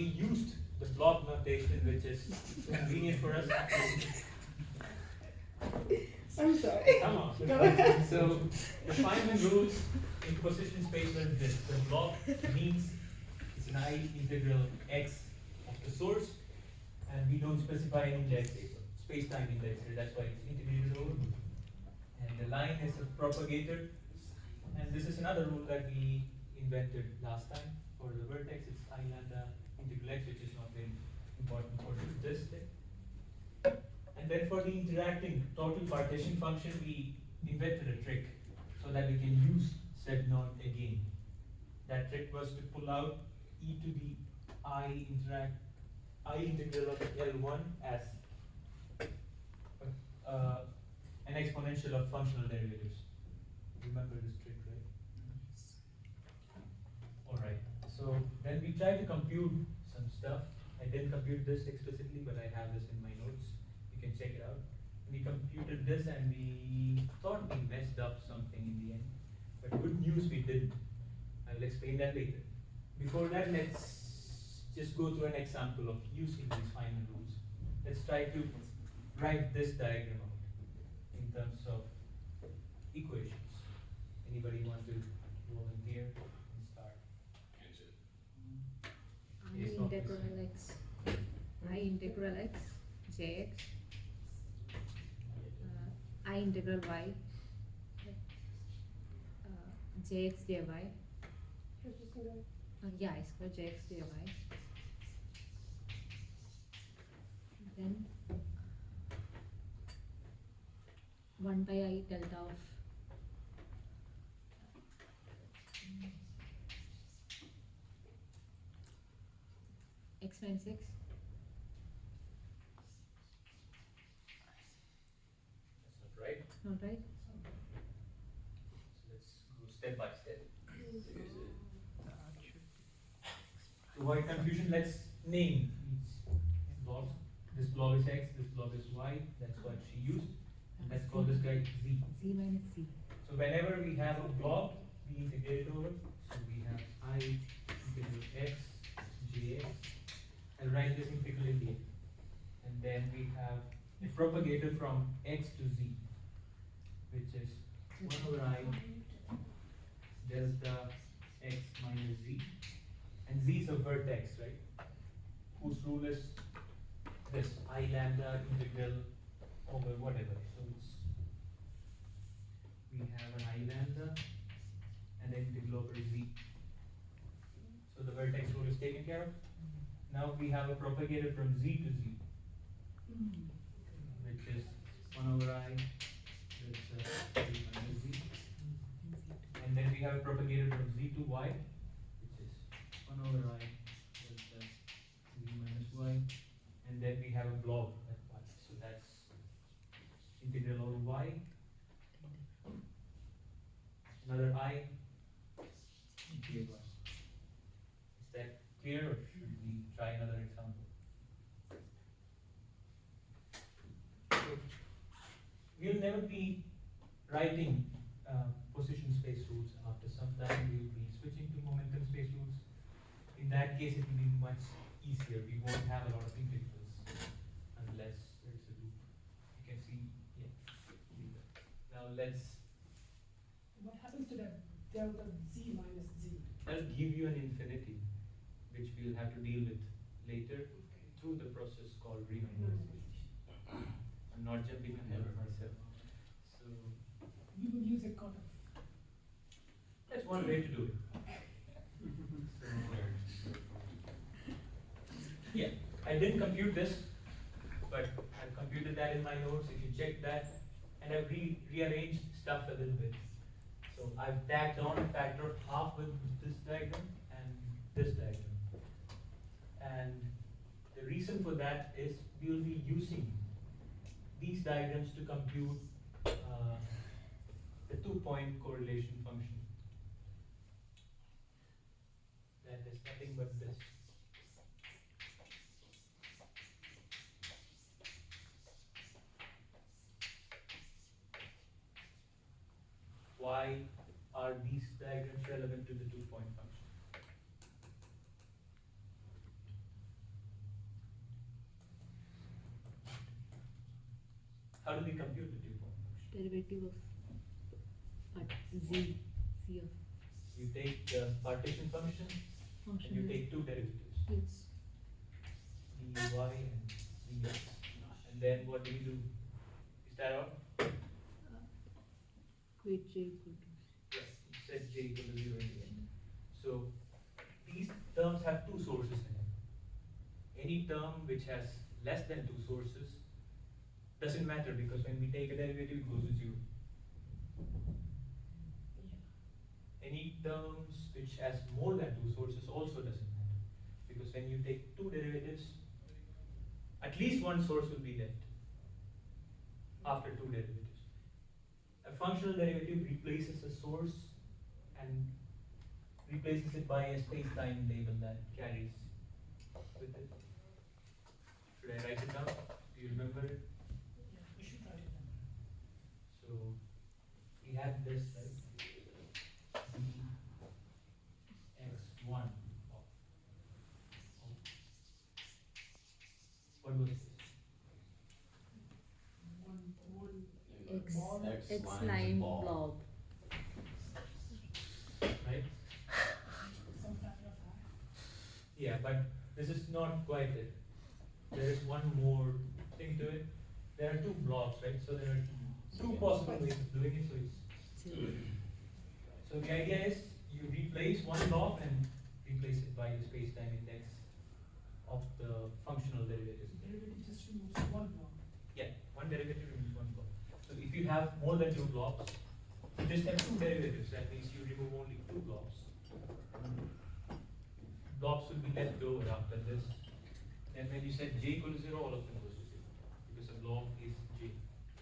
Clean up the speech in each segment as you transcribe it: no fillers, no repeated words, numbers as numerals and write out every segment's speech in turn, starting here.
we used the block notation, which is convenient for us. I'm sorry. Come on. Go ahead. So the Feynman rules in position space are this. The block means it's an I integral x of the source, and we don't specify any index, space-time index here. That's why it's integrated over. And the line is a propagator. And this is another rule that we invented last time. For the vertex, it's I lambda integral x, which is not very important for this thing. And then for the interacting total partition function, we invented a trick so that we can use Z naught again. That trick was to pull out e to the I integral of L1 as an exponential of functional derivatives. Remember this trick, right? Alright, so then we tried to compute some stuff. I didn't compute this explicitly, but I have this in my notes. You can check it out. We computed this and we thought we messed up something in the end. But good news, we didn't. I will explain that later. Before that, let's just go through an example of using these Feynman rules. Let's try to write this diagram out in terms of equations. Anybody want to volunteer and start? I integral x jx I integral y jx dy yeah I square jx dy then 1 by I delta of x minus x. That's not right. Not right? So let's go step by step. To avoid confusion, let's name each blob. This blob is x, this blob is y. That's what she used. And let's call this guy z. Z minus z. So whenever we have a blob, we integrate it over. So we have I integral x, jx. I'll write this in pickle India. And then we have a propagator from x to z, which is 1 over I delta x minus z. And z is a vertex, right? Whose rule is this I lambda integral over whatever. So it's we have an I lambda and then integral over z. So the vertex rule is taken care of. Now we have a propagator from z to z, which is 1 over I delta z minus z. And then we have a propagator from z to y, which is 1 over I delta z minus y. And then we have a blob at y. So that's integral over y. Another I dy. Is that clear, or should we try another example? So we'll never be writing position space rules. After some time, we will be switching to momentum space rules. In that case, it will be much easier. We won't have a lot of integrals unless there's a loop. You can see, yeah. Now let's. What happens to that delta z minus z? That'll give you an infinity, which we'll have to deal with later through the process called renormalization. I'm not jumping ahead of myself. So We will use a cutoff. that's one way to do it. Yeah, I didn't compute this, but I've computed that in my notes. If you check that, and I've rearranged stuff a little bit. So I've tagged on a factor of half with this diagram and this diagram. And the reason for that is we will be using these diagrams to compute the 2-point correlation function. That is nothing but this. Why are these diagrams relevant to the 2-point function? How do we compute the two-point function? Derivative of z of You take the partition function and you take two derivatives, yes. dy and dx. And then what do you do? Is that all? Equate j equal to Yes, you set j equal to 0 in the end. So these terms have two sources in it. Any term which has less than two sources doesn't matter because when we take a derivative it goes to 0. Any terms which has more than two sources also doesn't matter because when you take two derivatives, at least one source will be left after two derivatives. A functional derivative replaces a source and replaces it by a space-time label that carries with it. Should I write it down? Do you remember it? Yeah, we should write it down. So we had this, right? x1 of what was this? x Ball. x lines line ball. blob. Right? Some factor of I. Yeah, but this is not quite it. There is one more thing to it. There are two blocks, right? So there are two possible ways of doing it. So the idea is you replace one block and replace it by the space-time index of the functional derivative. Derivative just removes one block. Yeah, one derivative removes one block. So if you have more than two blocks, you just have two derivatives. That means you remove only two blocks. Blocks will be left over after this. And when you set j equal to 0, all of them goes to 0. Because a block is j.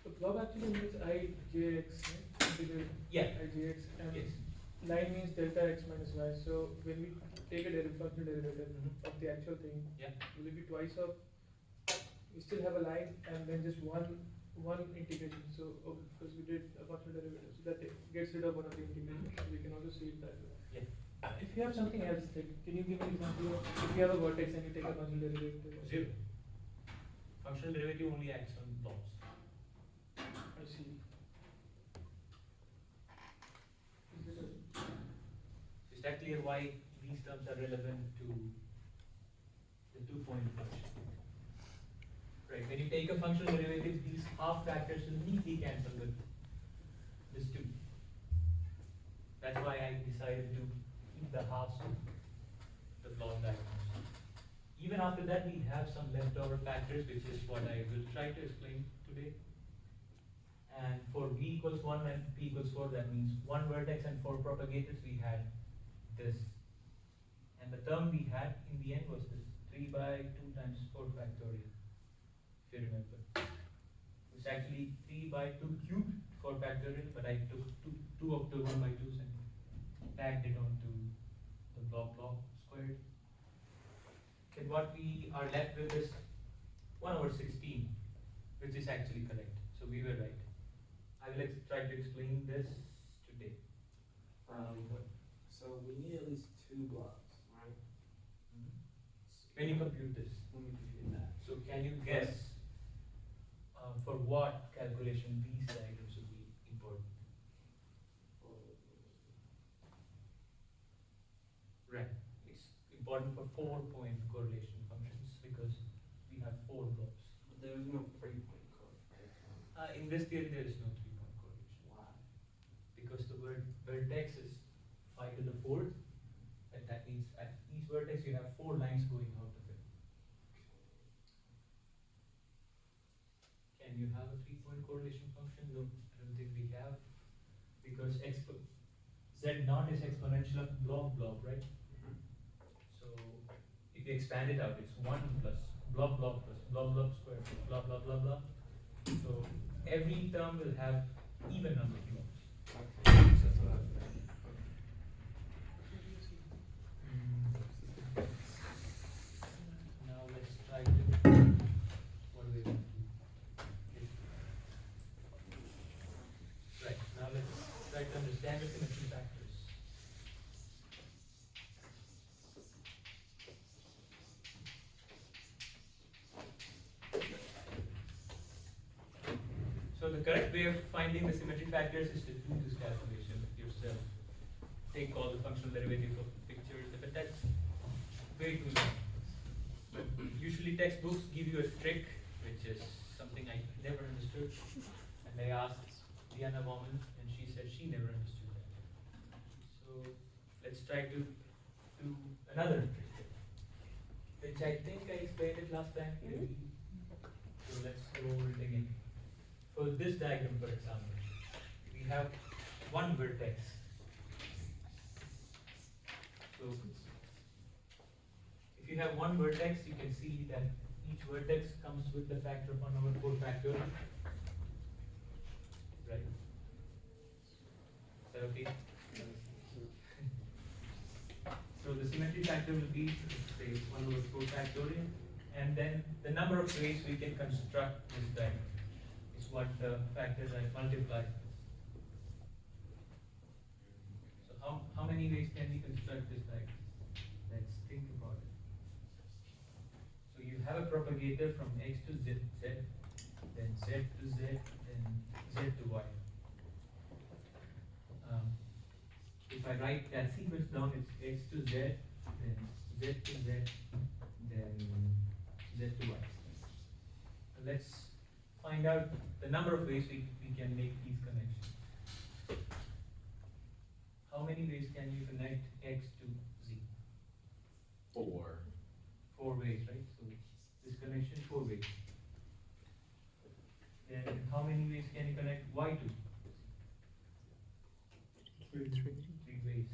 So blob actually means ijx, right? Integrate Yeah. ijx, and Yes. line means delta x minus y. So when we take a functional derivative Mhm. of the actual thing, Yeah. will it be twice of? We still have a line and then just one integration. So because we did a functional derivative, so that gets rid of one of the integrations. So we can also see it that way. Yeah. If you have something else, like, can you give me an example of if you have a vertex and you take a functional derivative? 0. Functional derivative only acts on blocks. I see. Is that clear why these terms are relevant to the two-point function? Right, when you take a functional derivative, these half factors will neatly cancel with this 2. That's why I decided to keep the halves of the block diagrams. Even after that, we have some leftover factors, which is what I will try to explain today. And for v equals 1 and p equals 4, that means one vertex and 4 propagators, we had this. And the term we had in the end was this 3 by 2 times 4 factorial, if you remember. It's actually 3 by 2 cubed 4 factorial, but I took two of the 1 by 2s and tagged it onto the block squared. Then what we are left with is 1/16, which is actually correct. So we were right. I will try to explain this today. So we need at least two blocks, right? When you compute this. When we compute that. So can you guess for what calculation these diagrams would be important? Right. It's important for 4-point correlation functions because we have 4 blocks. There's no 3-point code, right? In this theory, there is no 3-point correlation. Why? Because the vertex is 5 to the 4th, and that means at each vertex you have 4 lines going out of it. Can you have a 3-point correlation function? No, I don't think we have, because z naught is exponential of blob, right? So if you expand it out, it's 1 plus blob plus blob squared plus blah blah blah blah. So every term will have even number of blobs. Okay, so that's what I was thinking. Now let's try to, what do we want to do? Right, now let's try to understand the symmetry factors. correct way of finding the symmetry factors is to do this calculation yourself. Take all the functional derivatives of the pictures, but that's way too long. But usually textbooks give you a trick, which is something I never understood. And I asked Diana Bauman, and she said she never understood that. So let's try to do another trick, which I think I explained it last time. So let's go over it again. For this diagram, for example, we have one vertex. So if you have one vertex, you can see that each vertex comes with the factor of 1 over 4 factorial. Right? Is that okay? So the symmetry factor will be, say, 1 over 4 factorial, and then the number of ways we can construct this diagram is what the factors I multiplied. So how many ways can we construct this diagram? Let's think about it. So you have a propagator from x to z, then z to z, then z to y. If I write that sequence down, it's x to z, then z to z, then z to y. And let's find out the number of ways we can make these connections. How many ways can you connect x to z? 4. 4 ways, right? So this connection 4 ways. Then how many ways can you connect y to? 3 ways.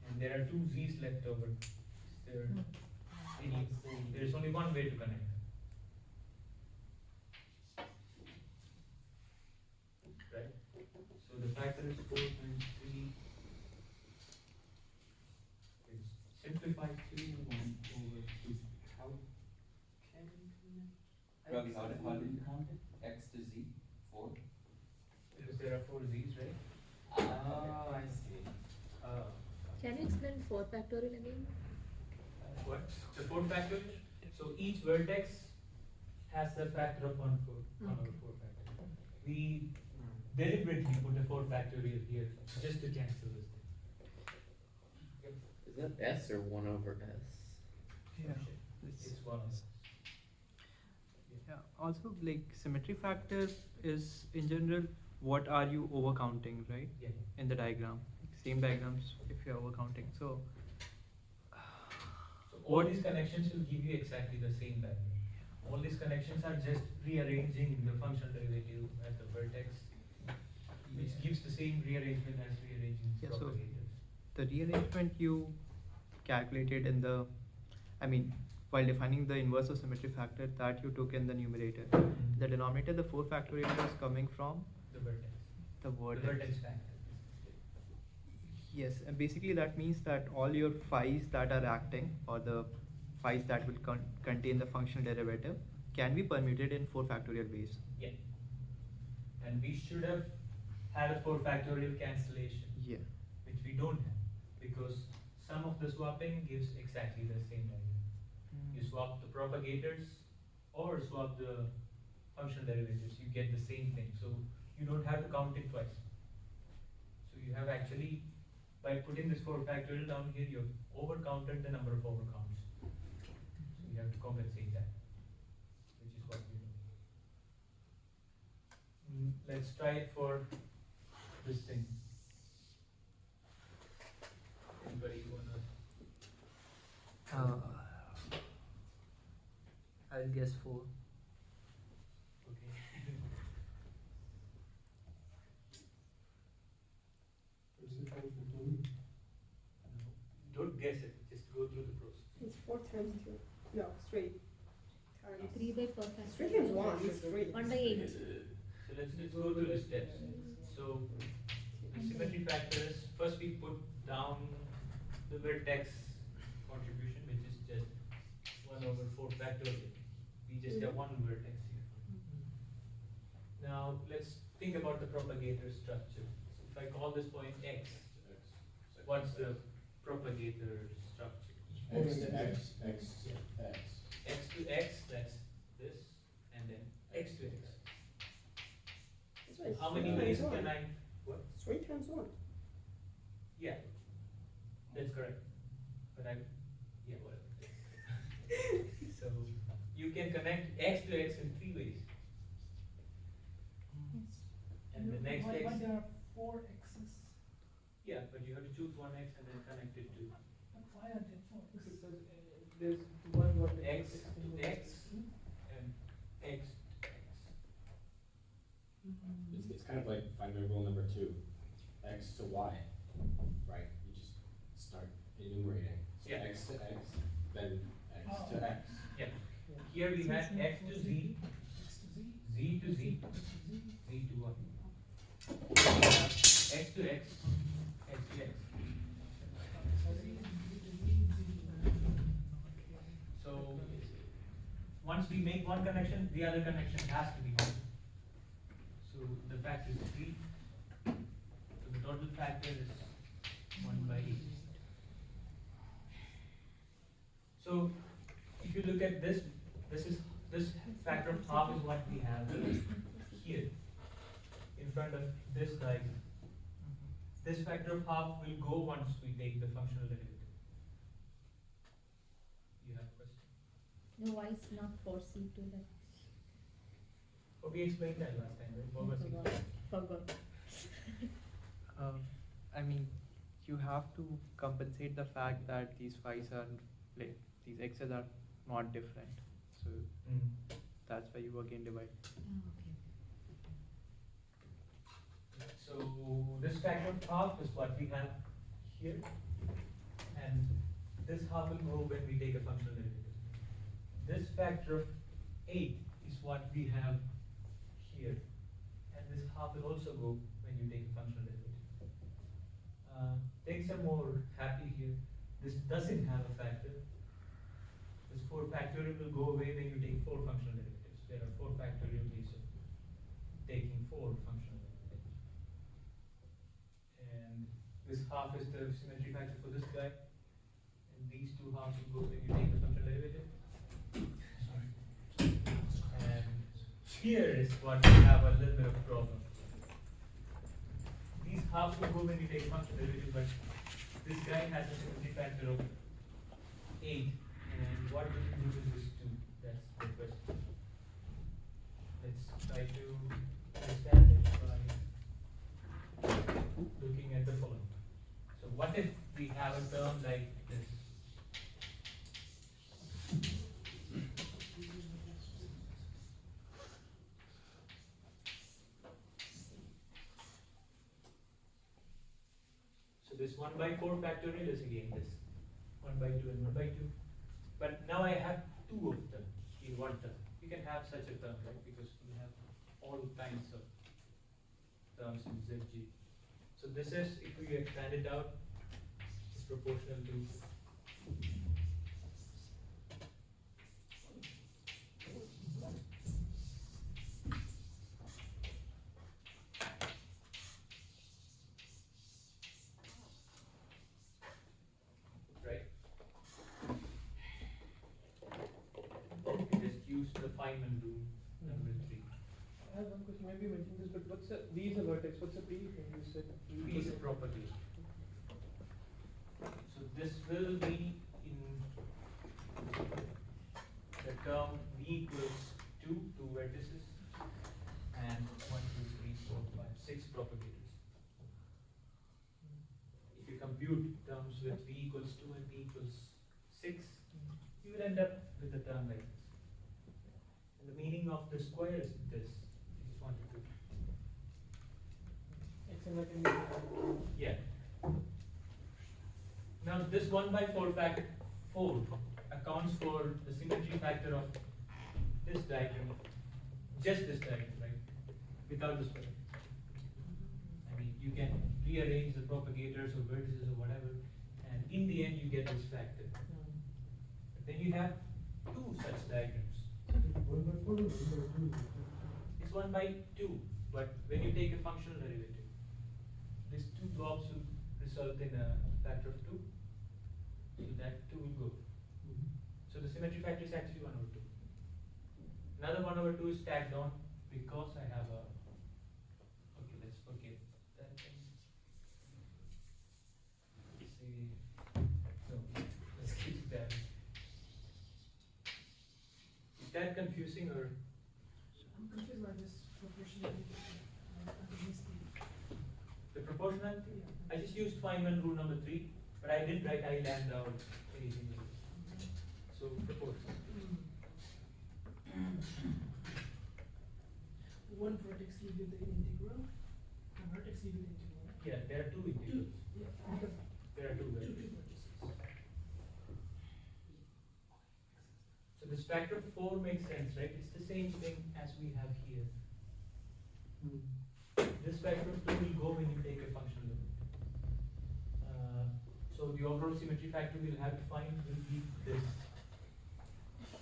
And there are 2 z's left over. There is only one way to connect them. Right? So the factor is 4 times 3. It simplifies to 1 over 2. How can you connect? Ravi, how did you count it? X to z? 4? Because there are 4 z's, right? Oh, I see. Oh. Can you explain 4 factorial again? What? The 4 factorial? So each vertex has a factor of 1 over 4 factorial. We deliberately put a 4 factorial here just to cancel this thing. Is that S or 1 over S? Yeah. It's 1 over. Yeah. Also, like symmetry factor is in general what are you overcounting, right? Yeah. In the diagram, same diagrams if you're overcounting. So All these connections will give you exactly the same value. All these connections are just rearranging the functional derivative at the vertex, which gives the same rearrangement as rearranging Yeah, so- propagators. the rearrangement you calculated in the, I mean, while defining the inverse of symmetry factor that you took in the numerator. The denominator, the 4 factorial is coming from The vertex. the The vertex. vertex factor. Yes, and basically that means that all your phi's that are acting, or the phi's that will contain the functional derivative, can be permuted in 4 factorial ways. Yeah. And we should have had a 4 factorial cancellation, Yeah. which we don't have, because sum of the swapping gives exactly the same value. You swap the propagators or swap the functional derivatives, you get the same thing. So you don't have to count it twice. So you have actually, by putting this 4 factorial down here, you've overcounted the number of overcounts. So you have to compensate that, which is what we do. Let's try it for this thing. Anybody wanna? I'll guess 4. Okay. Don't guess it, just go through the process. It's 4 times 2. No, straight. 3 by 4 3 factorial. times 1 is 3. 1 by 8. So let's go through the steps. So the symmetry factors, first we put down the vertex contribution, which is just 1 over 4 factorial. We just have one vertex here. Now let's think about the propagator structure. So if I call this point x, what's the propagator structure? X to X, X, Yeah. X. X to x, that's this, and then x to x. many Straight ways times can one. I, what? 3 times 1. Yeah, that's correct. But yeah, whatever. So you can connect x to x in 3 ways. And the next Why x, there are 4 x's? yeah, but you have to choose one x and then connect it to But why are there 4 x's? Because there's one vertex. x to x and x to x. It's kind of like finding rule number 2, x to y, right? You just start enumerating. So Yeah. x to x, then x Oh. to x. Yeah. Here we had x to z, X to z, z to z, x to z. z to y. X to x, x to x. So once we make one connection, the other connection has to be one. So the factor is 3. So the total factor is 1 by 8. So if you look at this factor of half is what we have here in front of this diagram. This factor of half will go once we take the functional derivative. You have a question? No, why it's not 4c to that? Oh, we explained that last time, right? What was it? Forgot. I mean, you have to compensate the fact that these phi's are like these x's are not different. So that's why you again divide. So this factor of half is what we have here, and this half will go when we take a functional derivative. This factor of 8 is what we have here, and this half will also go when you take a functional derivative. Things are more happy here. This doesn't have a factor. This 4 factorial will go away when you take 4 functional derivatives. There are 4 factorial ways of taking 4 functional derivatives. And this half is the symmetry factor for this guy, and these 2 halves will go when you take the functional derivative. And here is what we have a little bit of problem. These halves will go when you take a functional derivative, but this guy has a symmetry factor of 8, and what do we do with this 2? That's the question. Let's try to understand it by looking at the following. So what if we have a term like this? So this 1 by 4 factorial is again this 1 by 2 and 1 by 2. But now I have 2 of them in one term. You can have such a term, right? Because we have all kinds of terms in ZG. So this is, if we expand it out, is proportional to right? We just use the Feynman rule, number 3. I have one question. Maybe you mentioned this, but what's a V is a vertex? What's a P? When you said P is a property. So this will be in the term V equals 2 vertices and 1, 2, 3, 4, 5, 6 propagators. If you compute terms with V equals 2 and P equals 6, you will end up with a term like this. And the meaning of the square is this. I just wanted to. Yeah. Now this 1 by 4 factor 4 accounts for the symmetry factor of this diagram, just this diagram, right? Without the square. I mean, you can rearrange the propagators or vertices or whatever, and in the end you get this factor. But then you have 2 such diagrams. It's 1 by 2, but when you take a functional derivative, these 2 blobs will result in a factor of 2, so that 2 will go. So the symmetry factor is actually 1 over 2. Another 1 over 2 is tagged on because I have a, okay, that confusing or? I'm confused by this proportionality. I missed The proportionality? yeah. I just used Feynman rule number 3, but I didn't write I lambda or anything else. So proportional. One vertex give you the integral, and vertex give you the integral. Yeah, there are 2 integrals. Yeah, because There are 2 two values. vertices. So this factor of 4 makes sense, right? It's the same thing as we have here. This factor of 2 will go when you take a function limit. So the overall symmetry factor we'll have to find will be this.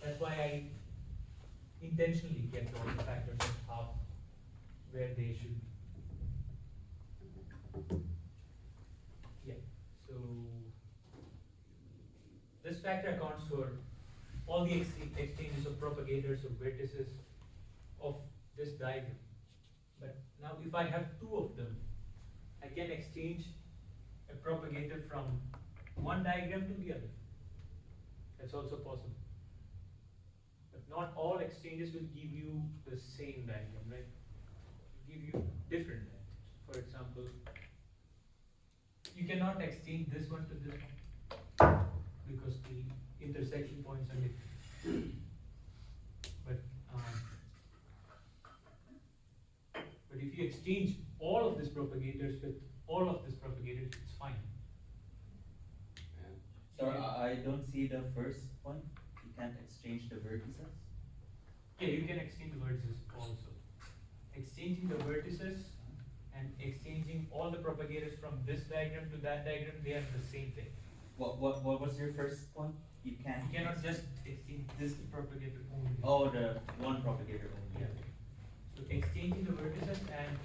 That's why I intentionally kept all the factors at half where they should be. Yeah, so this factor accounts for all the exchanges of propagators or vertices of this diagram. But now if I have 2 of them, I can exchange a propagator from one diagram to the other. That's also possible. But not all exchanges will give you the same diagram, right? Give you different diagrams. For example, you cannot exchange this one to this one because the intersection points are different. But if you exchange all of these propagators with all of these propagators, it's fine. So I don't see the first one. You can't exchange the vertices. Yeah, you can exchange the vertices also. Exchanging the vertices and exchanging all the propagators from this diagram to that diagram, they are the same thing. What was your first point? You can't. You cannot just exchange this propagator only. Oh, the one propagator only. Yeah. So exchanging the vertices and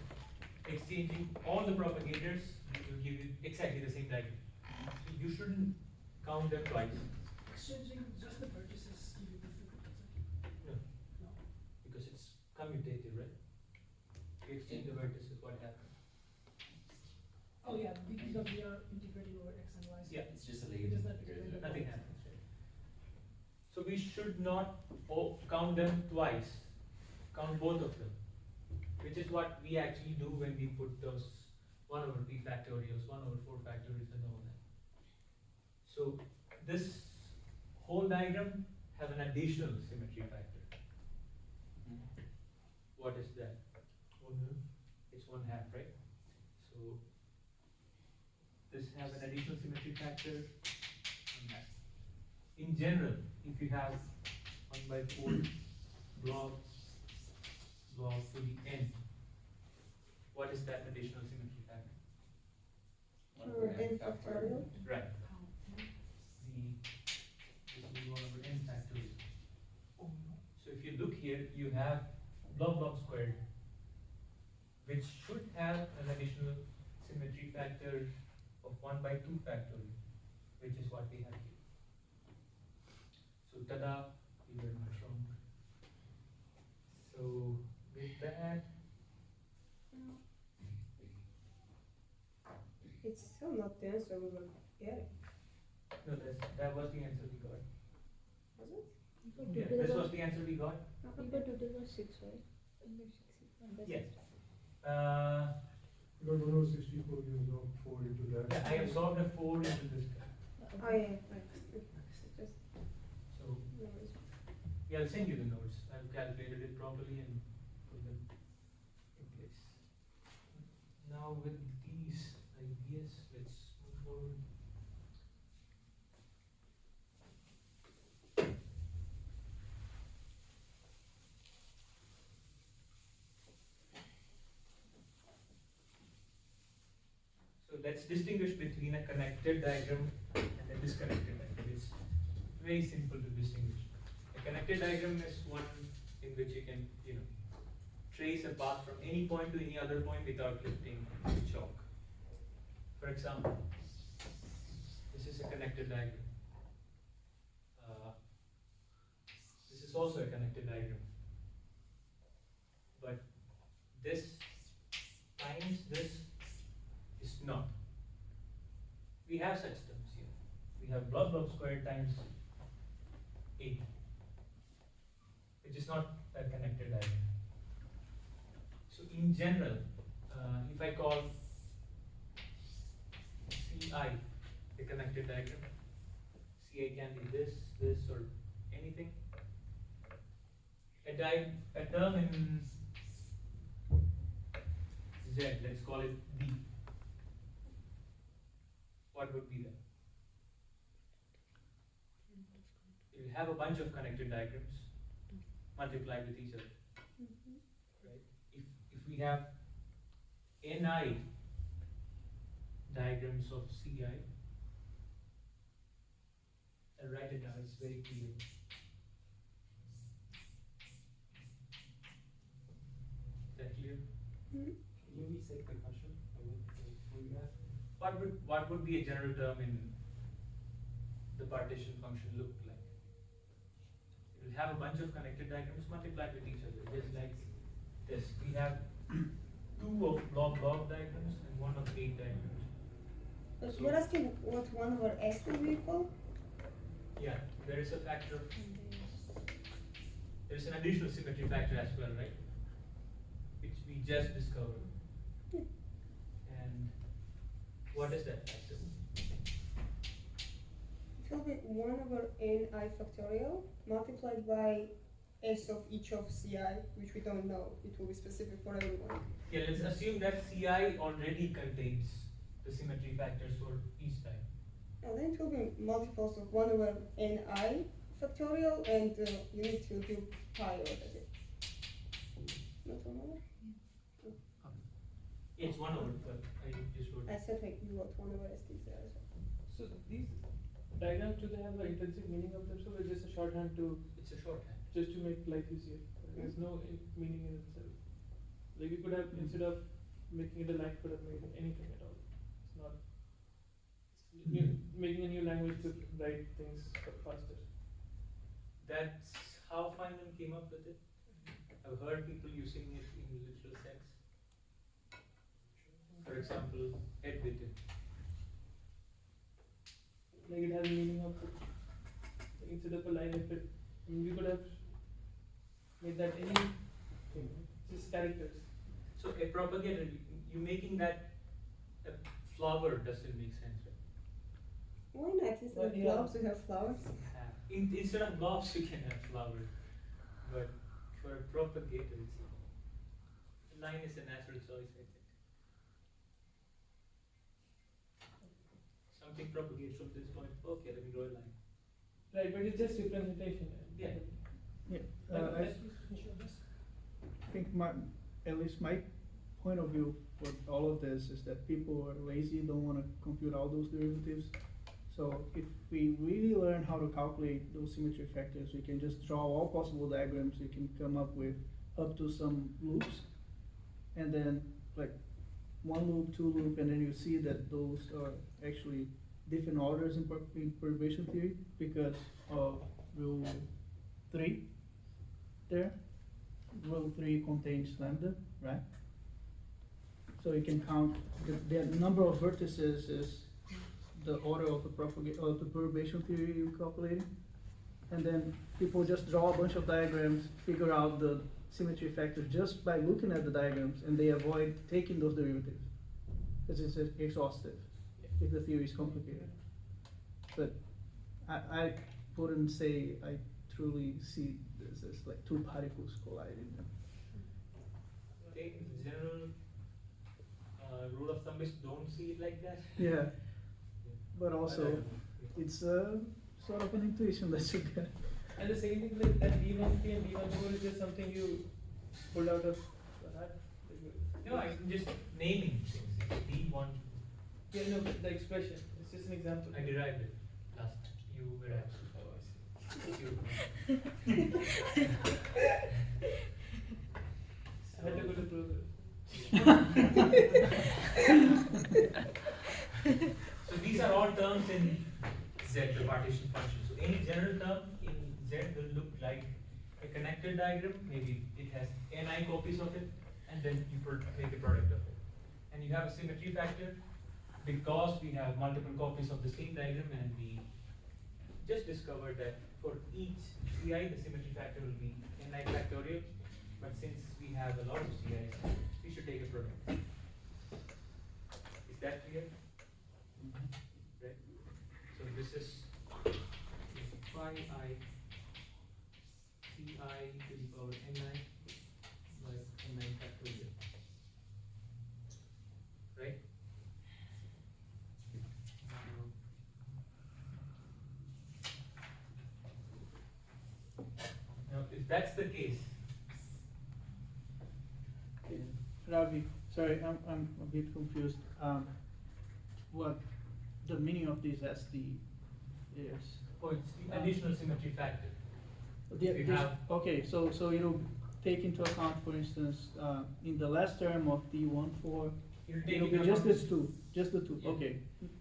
exchanging all the propagators will give you exactly the same diagram. So you shouldn't count them twice. Exchanging just the vertices give you different answer. No. No. Because it's commutative, right? You exchange the vertices, what happens? Oh yeah, because we are integrating over x and y. So Yeah. It's just a we layer. just not integrate the Nothing points. happens, right? So we should not count them twice. Count both of them. Which is what we actually do when we put those 1 over p factorials, 1 over 4 factorials and all that. So this whole diagram has an additional symmetry factor. What is that? 1/2. It's 1/2, right? So this has an additional symmetry factor. 1/2. In general, if you have 1/4 blob to the n, what is that additional symmetry factor? Or n factorial. Right. This is 1 over n factorial. So if you look here, you have blob squared, which should have an additional symmetry factor of 1/2 factorial, which is what we have here. So tada, we were not wrong. So with that, It's still not the answer we were getting, no, that was the answer we got. was it? Yeah, this was the answer we got. Number total was 6, right? Number Yes. 6. Because 1 over 64 you absorb 4 into that. Yeah, I absorbed a 4 into this guy. Oh yeah, right. Just, So no worries. yeah, I'll send you the notes. I've calculated it properly and put them in place. Now with these ideas, let's move forward. So let's distinguish between a connected diagram and a disconnected diagram. It's very simple to distinguish. A connected diagram is one in which you can, trace a path from any point to any other point without lifting chalk. For example, this is a connected diagram. This is also a connected diagram. But this times this is not. We have such terms here. We have blob squared times 8, which is not a connected diagram. So in general, if I call Ci a connected diagram, Ci can be this, or anything. A term in Z, let's call it D. What would be that? You will have a bunch of connected diagrams multiplied with each other. Right? If we have Ni diagrams of Ci, I'll write it down, it's very clear. Is that clear? Can you restate the question? What you asked? What would be a general term in the partition function look like? It will have a bunch of connected diagrams multiplied with each other, just like this. We have 2 of log diagrams and 1 of 8 diagrams. But So- you're asking what 1/s will be equal? Yeah, there is a factor, there is an additional symmetry factor as well, right? Which we just discovered. And what is that factor? It will be 1/ni factorial multiplied by s of each of Ci, which we don't know. It will be specific for everyone. Yeah, let's assume that Ci already contains the symmetry factors for each time. And then it will be multiples of 1/ni factorial, and you need to do pi over it. Not 1/? Yeah, it's 1 over, but I just wrote. I said like you wrote 1/st there as well. So these diagrams, do they have an intrinsic meaning of themselves, or just a shorthand to, It's a shorthand. just to make life easier? There's no meaning in itself. Like you could have, instead of making it a line, could have made it anything at all. It's not, making a new language to write things faster. That's how Feynman came up with it. I've heard people using it in literal sense. For example, head width. Like it has a meaning of, instead of a line, if it, I mean, we could have made that anything, just characters. So a propagator, you making that a flower doesn't make sense, right? Why not? Instead of Yeah. blobs, we have flowers. Instead of blobs, you can have flowers. But for a propagator, a line is a natural choice, I think. Something propagates from this point. Okay, let me draw a line. Right, but it's just representation. Yeah. I think at least my point of view for all of this is that people are lazy, don't want to compute all those derivatives. So if we really learn how to calculate those symmetry factors, we can just draw all possible diagrams. We can come up with up to some loops, and then like 1 loop, 2 loop, and then you see that those are actually different orders in perturbation theory because of rule 3 there. Rule 3 contains lambda, right? So you can count the number of vertices is the order of the perturbation theory you're calculating. And then people just draw a bunch of diagrams, figure out the symmetry factors just by looking at the diagrams, and they avoid taking those derivatives because it's exhaustive if the theory is complicated. But I wouldn't say I truly see this as like 2 particles colliding. Take the general rule of thumb is don't see it like that. Yeah, but also it's sort of an intuition that you get. And the second thing, like that D1P and D14 is just something you pulled out of the hat? No, I'm just naming things. D1. Yeah, no, but the expression, it's just an example. I derived it last. You were actually. Oh, I see. I had to go to progress. So these are all terms in Z, the partition function. So any general term in Z will look like a connected diagram. Maybe it has ni copies of it, and then you make a product of it. And you have a symmetry factor because we have multiple copies of the same diagram, and we just discovered that for each Ci, the symmetry factor will be ni factorial, but since we have a lot of Ci's, we should take a product. Is that clear? Right? So this is phi I Ci to the power ni by ni factorial. Right? Now, if that's the case, Ravi, sorry, I'm a bit confused. What the meaning of this SD is? oh, it's the additional symmetry factor. We This- have- okay, so it'll take into account, for instance, in the last term of D14, You're it'll taking be just account this two, just the two. Yeah. Okay.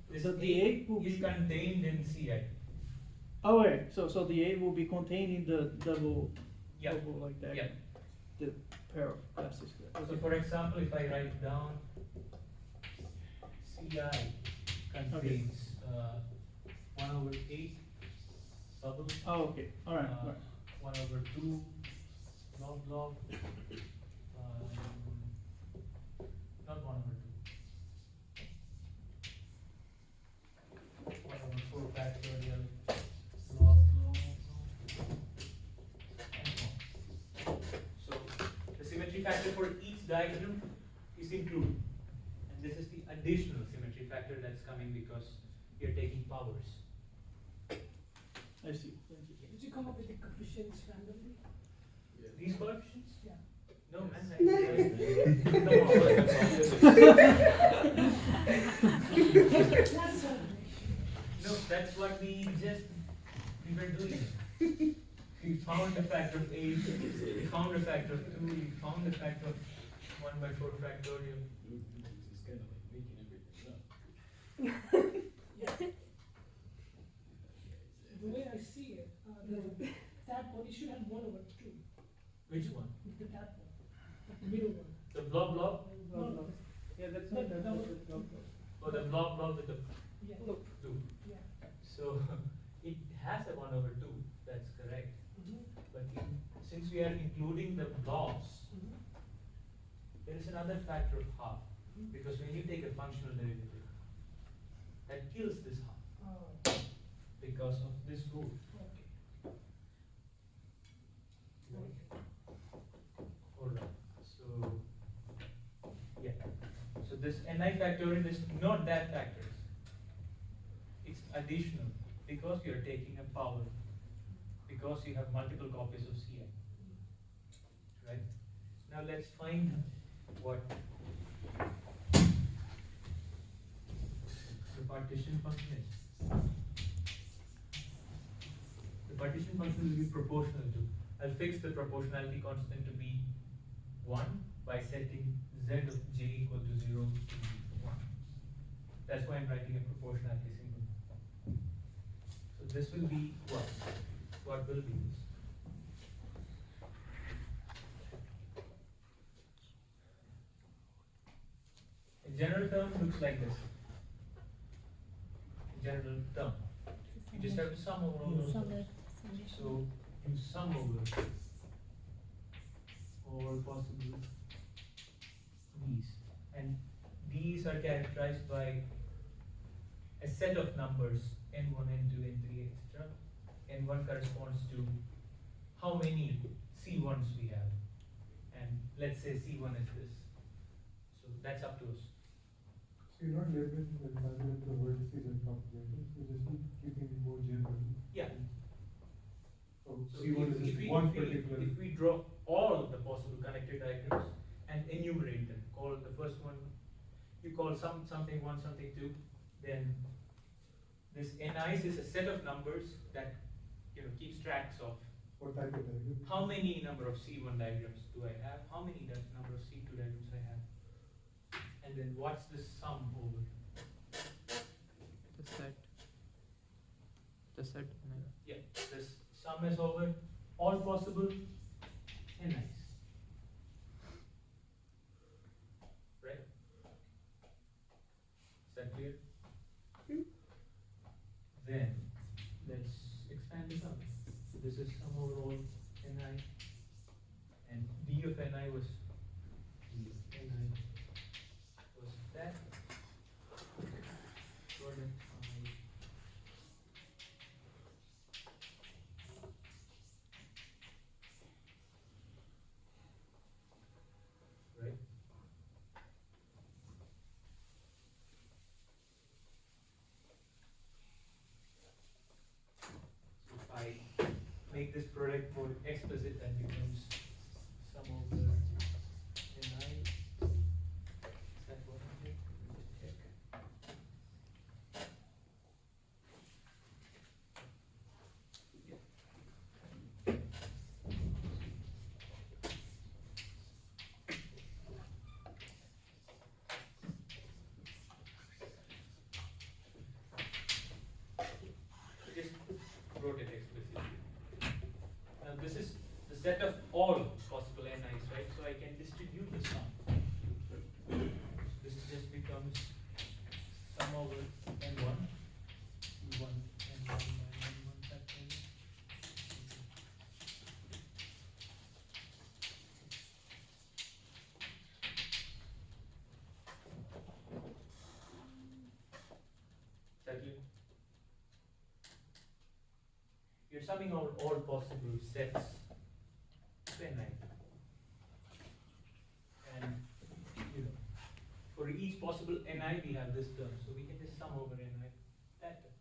This So A the A will is be. contained in Ci. Oh, right. So the A will be contained in the double, Yeah. double like that. Yeah. The pair of classes. So Okay. for example, if I write down Ci contains 1/8 bubble, Oh, okay. All right. All right. 1/2 log, not 1/2. 1/4 factorial log, and so on. So the symmetry factor for each diagram is included, and this is the additional symmetry factor that's coming because you're taking powers. I see. Thank you. Did you come up with the coefficients randomly? These coefficients? Yeah. No, man. That's all. No, that's what we were doing. We found a factor of 8, we found a factor of 2, we found a factor of 1/4 factorial. It's kind of like making everything up. Yeah. The way I see it, the tadpole, you should have 1/2. Which one? The tadpole, like the middle one. The blob blob? No. Yeah, that's No, not, that's no. not, that's not. Or the blob blob with the Yeah. loop? Yeah. So it has a 1/2, that's correct. But since we are including the blobs, there is another factor of half. Because when you take a functional derivative, that kills this half Oh, because of this rule. okay. Alright, so yeah. So this ni factorial is not that factor. It's additional because you are taking a power, because you have multiple copies of Ci. Right? Now let's find what the partition function is. The partition function will be proportional to. I'll fix the proportionality constant to be 1 by setting z of j equal to 0 to be 1. That's why I'm writing a proportionality symbol. So this will be what? What will be this? A general term looks like this. A general term. You just have to sum over all those terms. So you sum over possible these, and these are characterized by a set of numbers n1, n2, n3, etc. n1 corresponds to how many c1s we have, and let's say c1 is this. So that's up to us. So you're not limiting the value of the vertices and complementars, you're just keeping it more general. Yeah. So So C1 is just one particular. if we draw all of the possible connected diagrams and enumerate them, call the first one, you call something 1, something 2, then this NIs is a set of numbers that keeps tracks of What type of diagram? how many number of C1 diagrams do I have, how many number of C2 diagrams I have, and then what's the sum over. The set. Yeah, this sum is over all possible NIs. Right? Is that clear? Then let's stand this up. So this is sum over all ni, and d of ni was d of ni was that product I. Right? So if I make this product more explicit, that becomes sum over ni. Is that what I did? Let me check. Just wrote it explicitly. Now this is the set of all possible ni's, right? So I can distribute the sum. This just becomes sum over n1, n1, n1 by n1 factorial. Exactly. You're summing out all possible sets of ni. And you know, for each possible ni we have this term, so we can just sum over ni that term.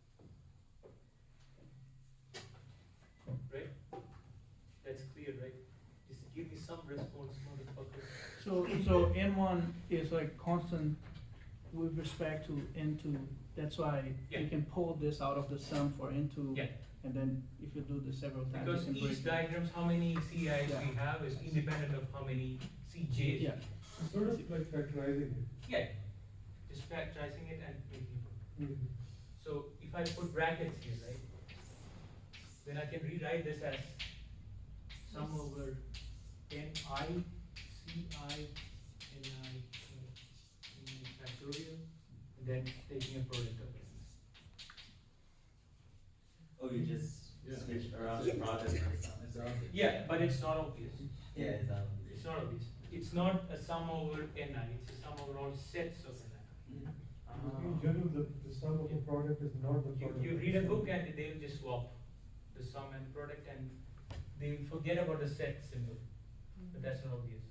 Right? That's clear, right? Just give me some response, motherfucker. So N1 is like constant with respect to N2. That's why Yeah. you can pull this out of the sum for N2. Yeah. And then if you do this several times, Because you can break each it. diagrams, how many CIs Yeah. we have is independent of how many CJs. Yeah. It's sort of like factorizing it. Yeah. Just factorizing it and making it. Mhm. So if I put brackets here, right, then I can rewrite this as sum over n I C I n I factorial, and then taking a product of it. Oh, you just Yeah. switched around the product or something? Yeah, but it's not obvious. Yeah, it's It's not obvious. It's not a sum over ni, it's a sum over all sets of ni. In general, the sum of the product is not the product. You of read the a sum. book and they'll just swap the sum and the product, and they'll forget about the set symbol. But that's not obvious.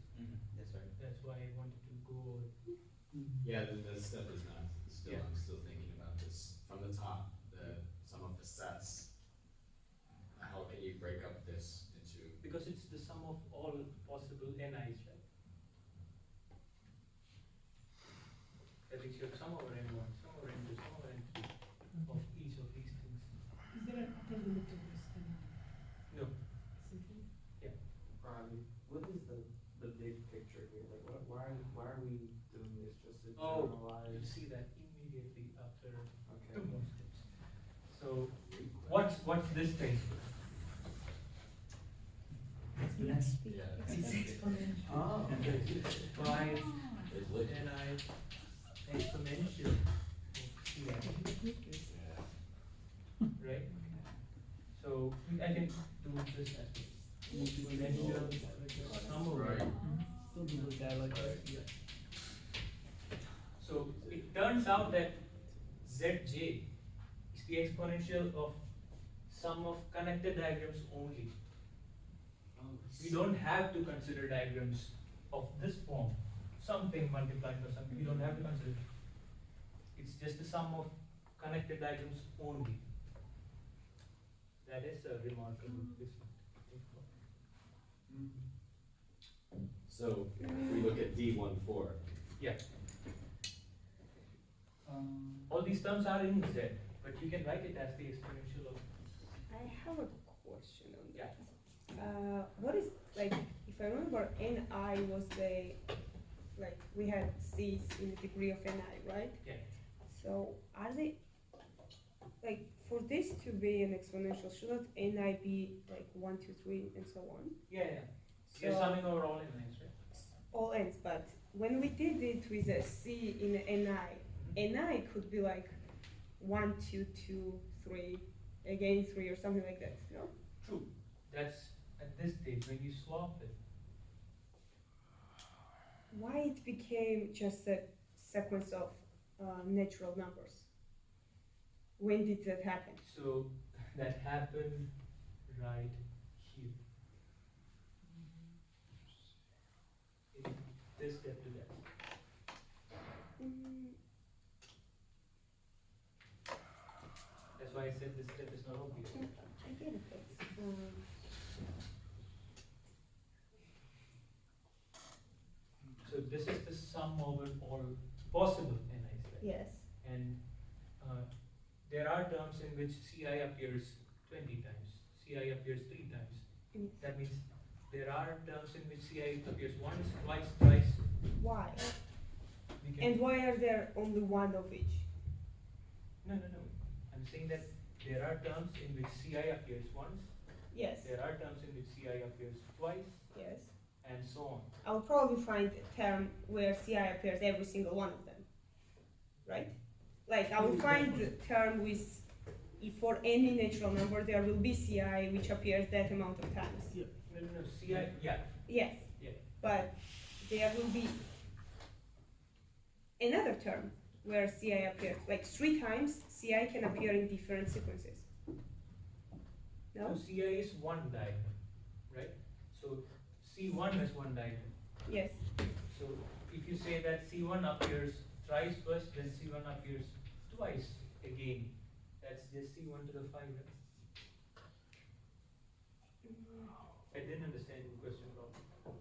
That's right. That's why I wanted to go over. Yeah, the step is not, still, Yeah. I'm still thinking about this from the top, the sum of the sets. How can you break up this into, Because it's the sum of all possible ni's, right? That is your sum over n1, sum over n2, sum over n3 of each of these things. Is there an upper limit to this? No. Simply? Probably. What is the big picture here? Like, why are we doing this? Just to Oh, generalize? you'll see that immediately after Okay. two more steps. So what's this thing? Must be. yeah. It's exponential. Oh. By It's lit. ni exponential of right? So I can do this as exponential sum over. Right. Don't do the guy like that. Yeah. So it turns out that Zj is the exponential of sum of connected diagrams only. We don't have to consider diagrams of this form, something multiplied by something. We don't have to consider it. It's just the sum of connected diagrams only. That is a remarkable distinction. So if we look at D14, Yeah. All these terms are in Z, but you can write it as the exponential of. I have a question on that. What is, like, if I remember, ni was the, like, we had c's in the degree of ni, right? Yeah. So are they, like, for this to be an exponential, shouldn't ni be like 1, 2, 3, and so on? Yeah. You're So- summing over all in lines, right? All ends, but when we did it with a c in ni, ni could be like 1, 2, 2, 3, again 3 or something like that, no? True. That's at this stage when you swap it. Why it became just a sequence of natural numbers? When did that happen? So that happened right here. In this step to that. Mm, That's why I said this step is not obvious. I get it. So this is the sum over all possible ni's, right? Yes. And there are terms in which Ci appears 20 times, Ci appears 3 times. Mm. That means there are terms in which Ci appears once, twice, thrice. Why? We can And why are there only one of each? no. I'm saying that there are terms in which Ci appears once, Yes. there are terms in which Ci appears twice, Yes. and so on. I'll probably find a term where Ci appears every single one of them, right? Like I will find the term with, if for any natural number there will be Ci which appears that amount of times. No. Ci, yeah. Yes. Yeah. But there will be another term where Ci appears, like 3 times Ci can appear in different sequences. No? So Ci is one diagonal, right? So C1 is one diagonal. Yes. So if you say that C1 appears thrice first, then C1 appears twice again, that's just C1 to the 5, right? I didn't understand the question properly.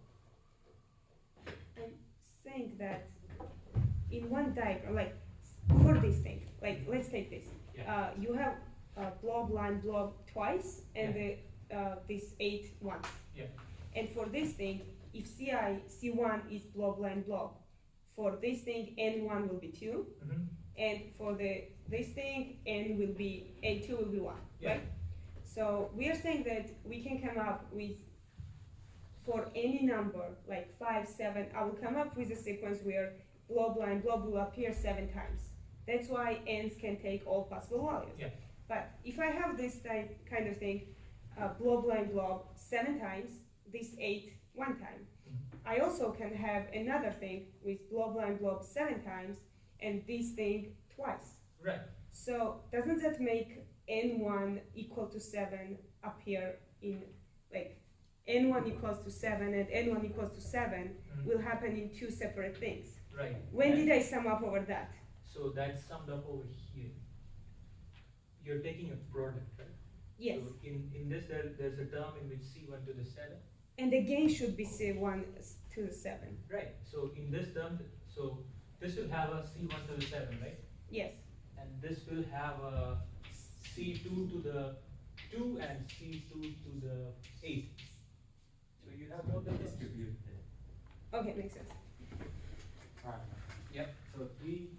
I'm saying that in one diagram, like for this thing, like let's take this. Yeah. You have blob, line, blob twice, and Yeah. this 8 once. Yeah. And for this thing, if C1 is blob, line, blob, for this thing N1 will be 2, Mm-hmm. and for this thing N will be, N2 will be 1, Yeah. right? So we are saying that we can come up with, for any number, like 5, 7, I will come up with a sequence where blob, line, blob will appear 7 times. That's why N's can take all possible values. Yeah. But if I have this kind of thing, blob, line, blob 7 times, this 8 1 time. Mm-hmm. I also can have another thing with blob, line, blob 7 times, and this thing twice. Right. So doesn't that make N1 equal to 7 appear in, like, N1 equals to 7 and N1 equals to 7 Mhm. will happen in 2 separate things. Right. When And did I sum up over that? So that's summed up over here. You're taking a product, right? Yes. So in this there's a term in which C1 to the 7. And again should be C1 to the 7. Right. So in this term, so this will have a C1 to the 7, right? Yes. And this will have a C2 to the 2 and C2 to the 8. So you have both of this. Distribute it. Okay, makes sense. Right. Yep. So if we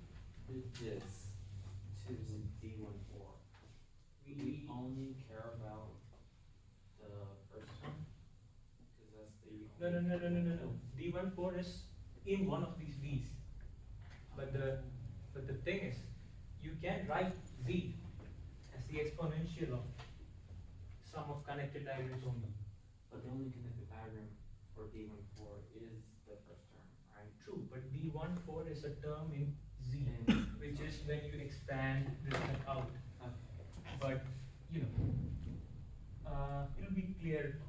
did this to D14, we only care about the first one? Because that's the No. D14 is in one of these V's. But the thing is, you can write Z as the exponential of sum of connected diagrams only. But the only connected diagram for D14 is the first term, right? True, but D14 is a term in Z, And which is when you expand this one out. But, you know, it'll be clear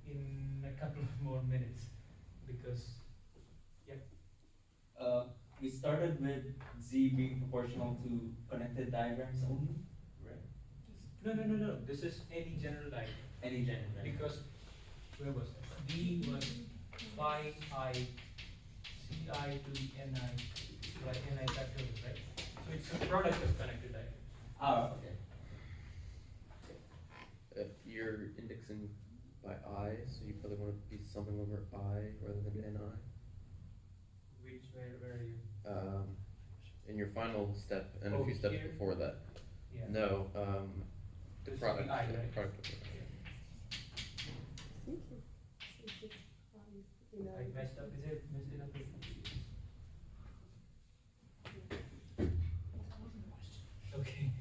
in a couple of more minutes because, we started with Z being proportional to connected diagrams only, right? no, this is any general diagram. Any general diagram. Because, where was that? D was phi I Ci to the Ni by Ni factorial, right? So it's a product of connected diagrams. Oh, okay. If you're indexing by I, so you probably want to be something over I rather than Ni. Where are you? In your final step and a Oh, few steps here? before that. Yeah. No, the This is product. the I, the right? product of it. I messed up, is it? Messed it up? Okay.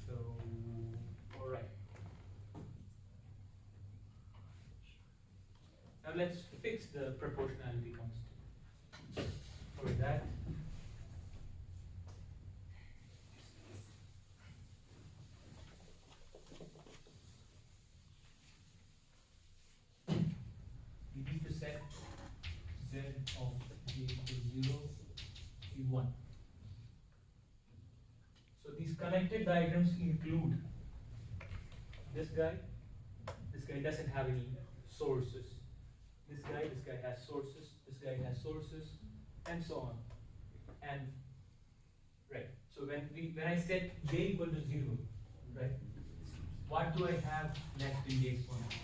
So let's fix the proportionality constant. For that, we need to set z of j equals 0 to 1. So these connected diagrams include this guy doesn't have any sources. This guy has sources, this guy has sources, and so on. And right, so when I set j equal to 0, right, what do I have left in the exponent?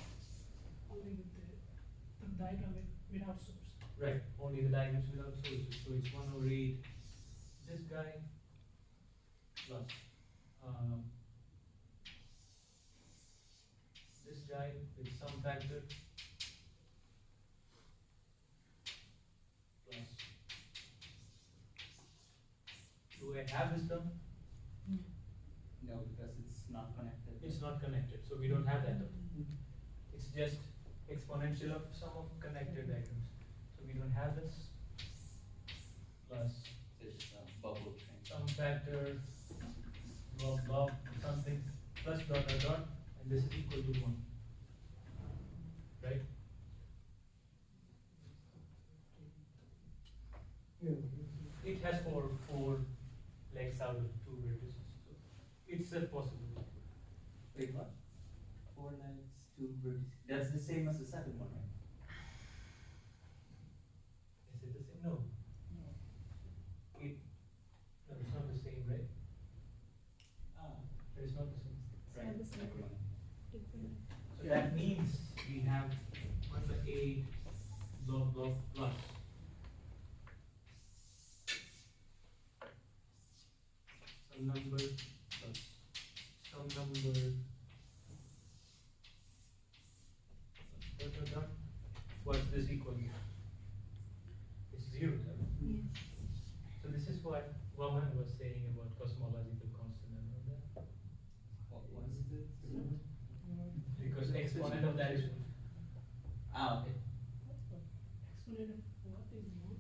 Only with the diagram without source. Right, only the diagrams without sources. So it's 1 over 8, this guy, plus this guy with some factor, plus, do I have this term? No, because it's not connected. It's not connected, so we don't have that term. It's just exponential of sum of connected diagrams. So we don't have this, plus It's bubble thing. some factor, blah blah something, plus dot dot dot, and this is equal to 1. Right? Yeah. It has four legs out of 2 vertices. So it's a possibility. Wait, what? 4 legs, 2 vertices. That's the same as the second one, right? Is it the same? No. No, it's not the same, right? Ah, It is not the same. right. not the same. Never mind. So that means we have 1 by 8 blah blah plus some number plus some number dot dot dot. What's this equal to? It's 0. Yes. So this is what Waman was saying about cosmological constant and all that. What was it? Because exponent of that is Ah, okay. Exponent of what is 1?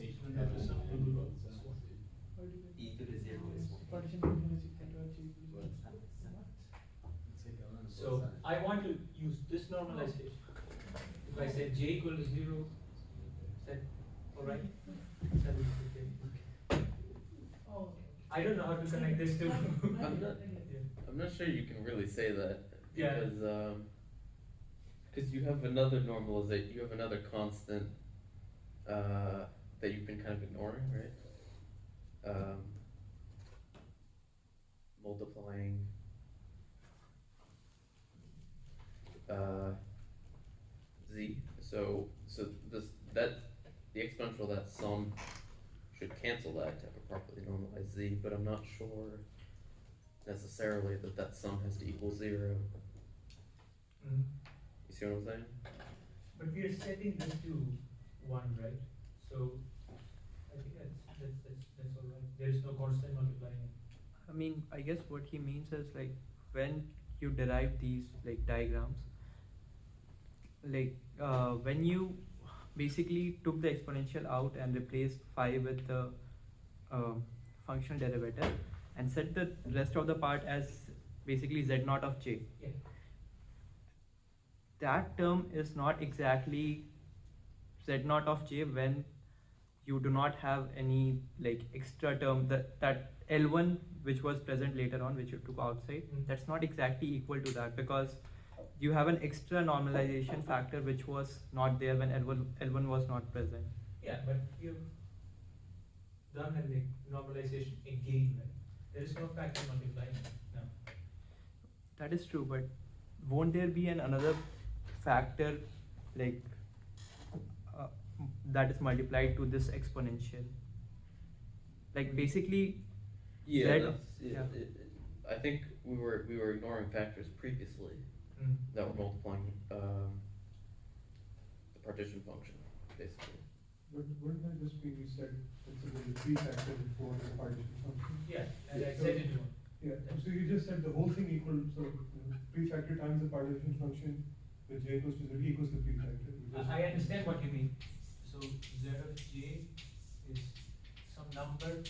exponent of the sum of the root. E to the 0 is 1. Partition function is equal to achieve. So I want to use this normalization. If I set j equal to 0, set alright? That is okay. Oh, okay. I don't know how to connect this to. I'm not sure you can really say that Yeah. because you have another normalization, you have another constant that you've been kind of ignoring, right? Multiplying z. So the exponential of that sum should cancel that to have a properly normalized z, but I'm not sure necessarily that sum has to equal 0. Mhm. You see what I'm saying? But we are setting this to 1, right? So I think that's alright. There is no constant multiplying it. I mean, I guess what he means is like when you derive these like diagrams, like when you basically took the exponential out and replaced phi with the functional derivative and set the rest of the part as basically z naught of j. Yeah. That term is not exactly z naught of j when you do not have any like extra term that L1 which was present later on, which you took outside. That's not exactly equal to that because you have an extra normalization factor which was not there when L1 was not present. Yeah, but you've done a normalization again, right? There is no factor multiplying it now. That is true, but won't there be another factor like that is multiplied to this exponential? Like basically, Yeah, Z- I think we were ignoring factors previously that were multiplying the partition function, basically. Wouldn't that just be, we said, it's a 3 factor before the partition function? Yeah, and I set it to 1. Yeah, so you just said the whole thing equal, so 3 factor times the partition function the j equals to 0 equals the prefactor. I understand what you mean. So z of j is some number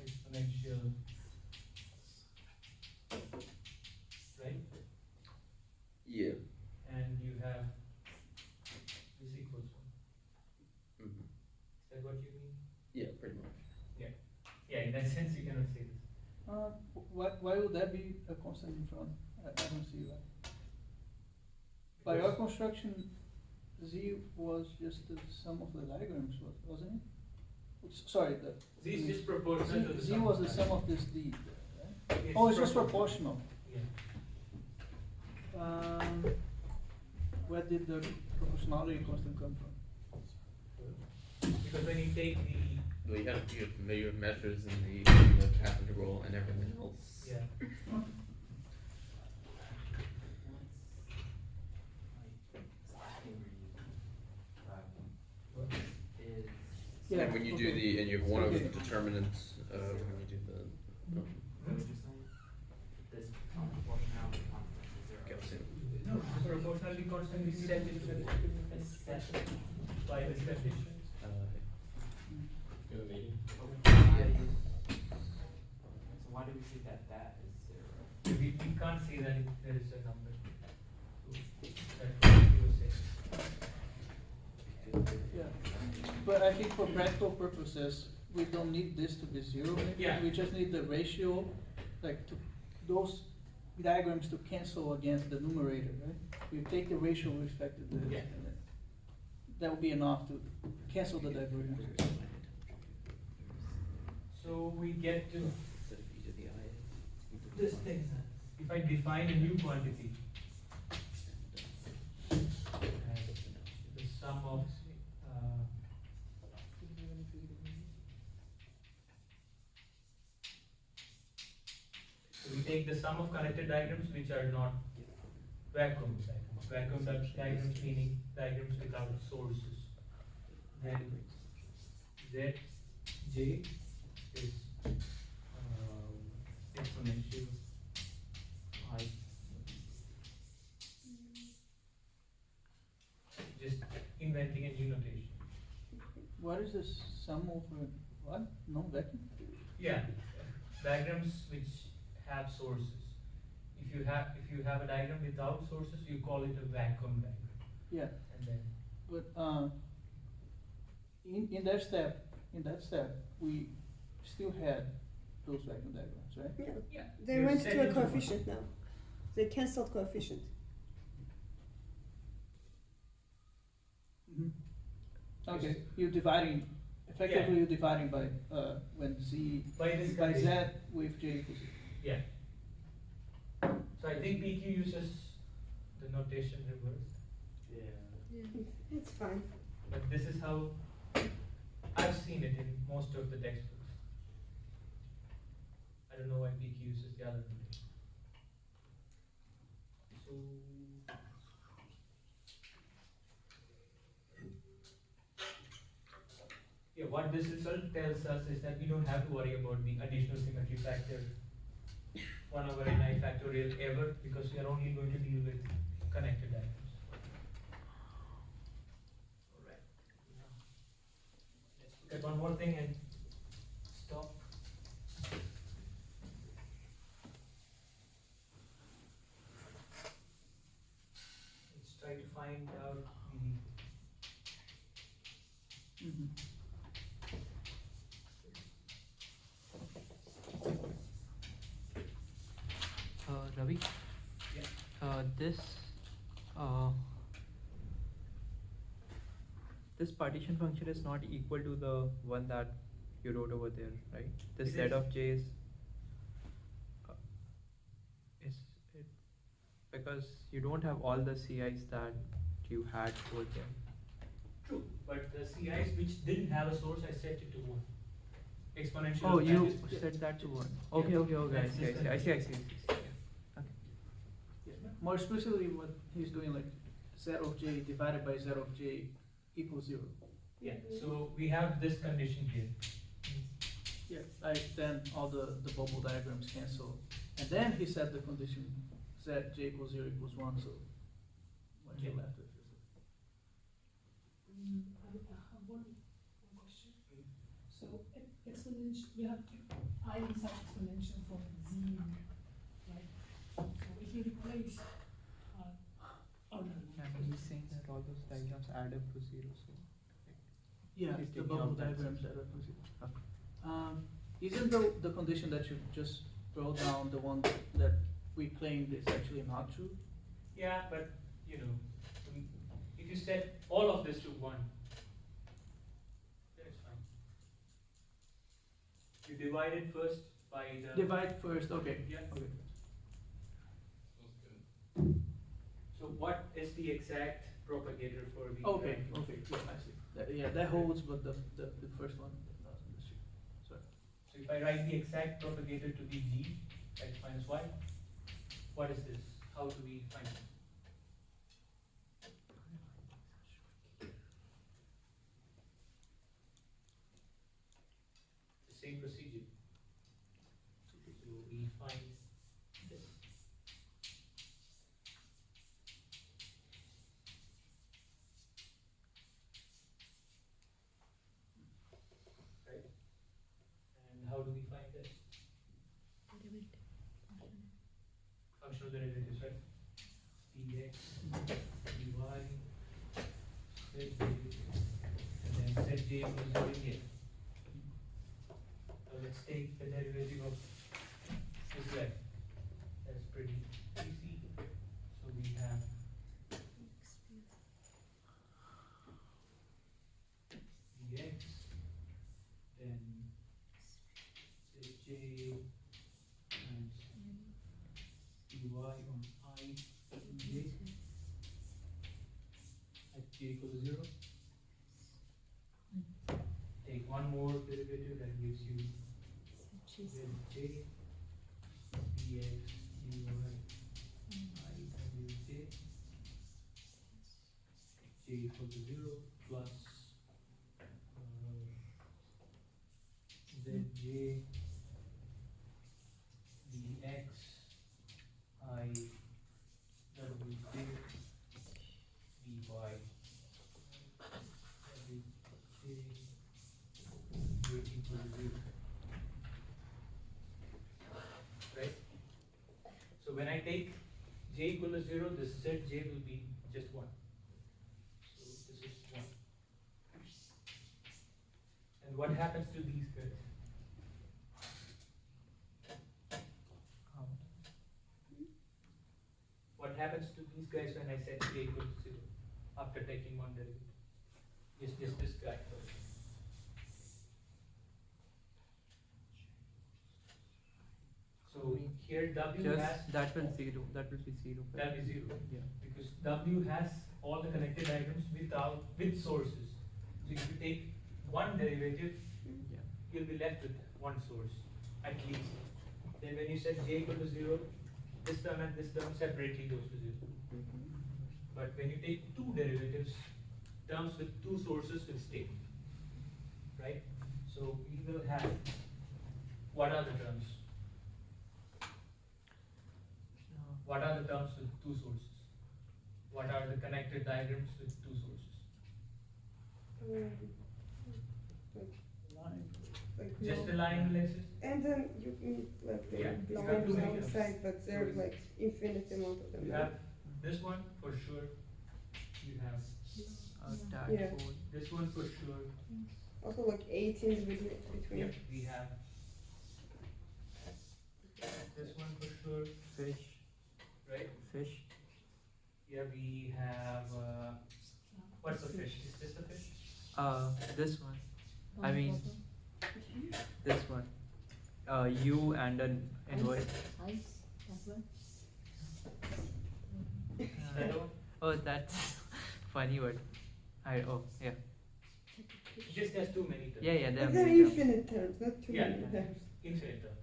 exponential, right? Yeah. And you have this equals 1. Mm-hmm. Is that what you mean? Yeah, pretty much. Yeah, in that sense you cannot say this. Why would that be a constant in front? I don't see that. By our construction, Z was just the sum of the diagrams, wasn't it? Sorry, Z is just proportional to the Z sum was of the sum of this D, right? It's Oh, it's just proportional. Yeah. Where did the proportionality constant come from? Because when you take the Well, you have measures in the path integral and everything else. yeah. Yeah, And when you do okay. the, and you have one over Okay. the determinant, when you do the, What did you say? This proportionality constant is zero. calcium. No, the proportionality constant is set by this condition. You have a meeting? So why do we see that is zero? We can't say that there is a number. So that's what you were saying. Yeah, but I think for practical purposes, we don't need this to be zero. Maybe. Yeah. We just need the ratio, like to those diagrams to cancel against the numerator, right? You take the ratio with respect to this, Yeah. and then that would be enough to cancel the divergence. So we get to So if you do the I, this thing. If I define a new quantity as the sum of so we take the sum of connected diagrams which are not vacuum diagrams. Vacuum diagrams meaning diagrams without sources. Then Zj is exponential I. Just inventing a new notation. What is the sum of what? Non-vacuum? Yeah, diagrams which have sources. If you have a diagram without sources, you call it a vacuum diagram. Yeah, And then but in that step, we still had those vacuum diagrams, right? yeah, They you went set to a it one. coefficient now. They cancelled coefficient. Okay, you're dividing, effectively you're dividing by, when Z, By this by Z condition. with J equals. Yeah. So I think PQ uses the notation reversed, Yeah. It's fine. but this is how I've seen it in most of the textbooks. I don't know why PQ uses the other notation. So yeah, what this result tells us is that we don't have to worry about the additional symmetry factor 1 over ni factorial ever, because we are only going to deal with connected diagrams. Alright. Let's look at one more thing and stop. Let's try to find out the Ravi? Yeah. This partition function is not equal to the one that you wrote over there, right? This It set is. of j's is it because you don't have all the CIs that you had over there. True, but the CIs which didn't have a source, I set it to 1. Exponential. Oh, of you that is- set that to 1. Yeah. Okay, I That's see. just I see. More specifically, what he's doing, like Z of J divided by Z of J equals 0. Yeah, so we have this condition here. Yeah. Like then all the bubble diagrams cancel, and then he set the condition Z J equals 0 equals 1, so What's your last one? I have one question. So exponential, we have I inside exponential from z, right? So if you replace, oh no. And he's saying that all those diagrams add up to 0, so. Yeah, He's the taking bubble out that diagrams section. that are visible. Okay. Isn't the condition that you just wrote down the one that we claimed is actually not true? Yeah, but you know, if you set all of this to 1, then it's fine. You divide it first by the. Divide first, okay. Yeah. Okay. So what is the exact propagator for the? Okay, okay, yeah, I see. Yeah, that holds, but the first one doesn't. Sorry. So if I write the exact propagator to be g, x minus y, what is this? How do we find it? The same procedure. So we find this. Right? And how do we find this? Functional derivatives, right? dx, dy, zj, and then zj equals 0 here. So let's take the derivative of this guy. That's pretty easy. So we have dx, then zj times dy on I j at j equals 0. Take one more derivative that gives you zj dx dy I j equals 0 plus zj dx I w j dy equals 0. Right? So when I take j equal to 0, this zj will be just 1. So this is 1. And what happens to these guys? What happens to these guys when I set j equal to 0 after taking one derivative? Just this guy first. So here W Just has that will 0. That will be 0. that is 0. Yeah. Because W has all the connected items with sources. So if you take one derivative, Yeah. you'll be left with one source, at least. Then when you set j equal to 0, this term and this term separately goes to 0. But when you take two derivatives, terms with two sources will stay. Right? So we will have, what are the terms? What are the terms with two sources? What are the connected diagrams with two sources? Just a line ellipsis? And then you need like the Yeah, you have lines two mediums. outside, but there's like infinite amount of them. You have this one for sure. You have Yeah. this one for sure. Also like 18 between. Yeah, we have this one for sure. Fish. Right? Fish. Yeah, we have what's the fish? Is this the fish? This one. I mean, this one. U and an inverse. Hello? Oh, that's funny word. Yeah. It just has too many terms. Yeah, yeah, there are But they're many terms. infinite terms, not too Yeah. many terms. Infinite terms.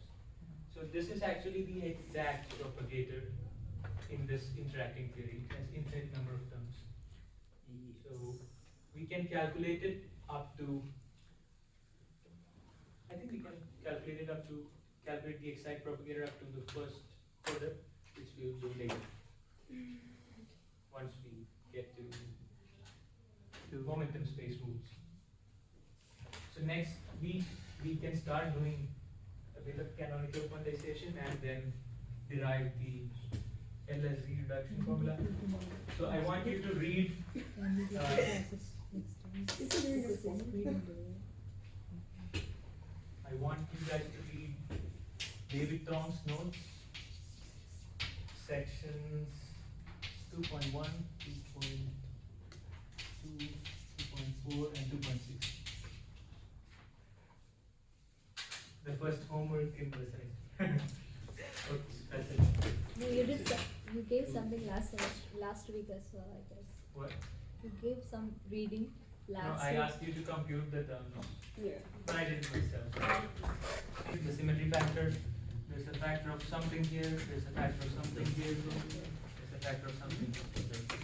So this is actually the exact propagator in this interacting theory. It has infinite number of terms. So we can calculate it up to, I think we can calculate it up to, calculate the exact propagator up to the first order, which we will do later. Once we momentum space rules. So next we can start doing a bit of canonical quantization and then derive the LSZ reduction formula. So I want you to read I want you guys to read David Tong's notes, sections 2.1, 2.2, 2.4, and 2.6. The first homework in the semester. Okay, that's it. No, you gave something last week as well, I guess. What? You gave some reading No, last I week. asked you to compute the terms, Yeah. but I did it myself. The symmetry factor, there's a factor of something here, there's a factor of something here, there's a factor of something here.